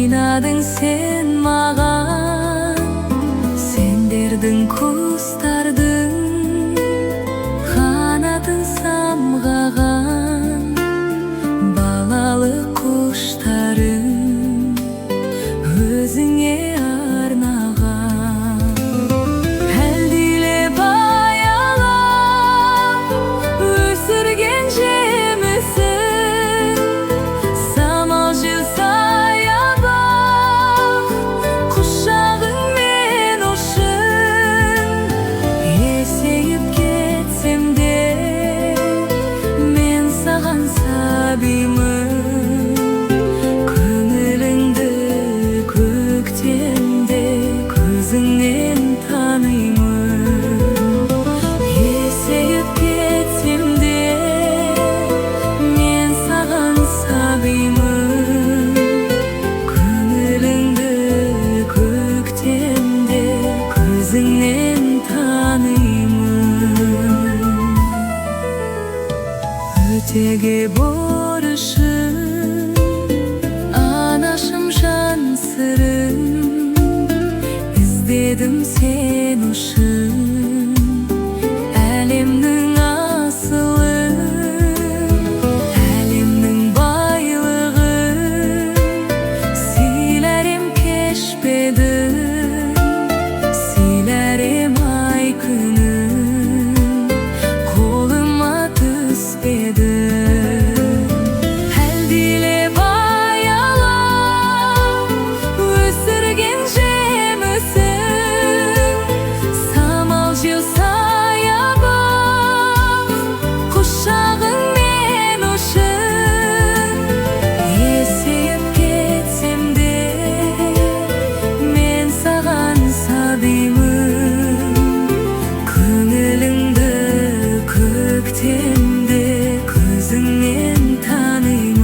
ойнадың сен маған, сендердің құстардың қанатын самғаған, балалы құштарым өзіңе арнаған. Әлдилеп аялап өсірген жемісің, самал жел саябақ құшағыңмен ұшын. Есейіп кетсем де мен саған сабимын, көңіліңді көктемде көзіңнен танимын. Есейіп кетсем де мен саған сабимын, көңіліңді көктемде көзіңнен танимын. Өтеге борышым, анашым жан сырым, іздедім сен үшін әлемнің асылын, әлемнің байлығын. Сыйларым кешпедім, сыйларым ай күнін, қолыма түспеді. Әлдилеп аялап өсірген жемісің, самал жел саябақ құшағыңмен ұшын. Есейіп кетсем де мен саған сабимын, көңіліңді көктемде көзіңнен танимын.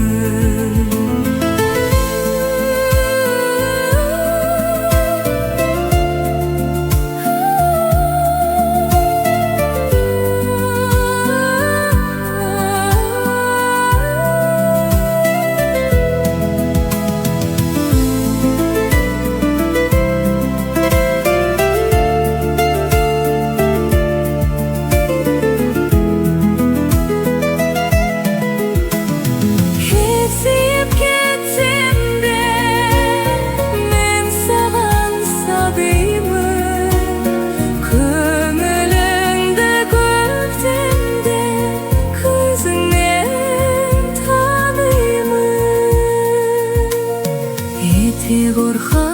Есейіп кетсем де мен саған сабимын, көңіліңді көктемде көзіңнен танимын. Ете қорқа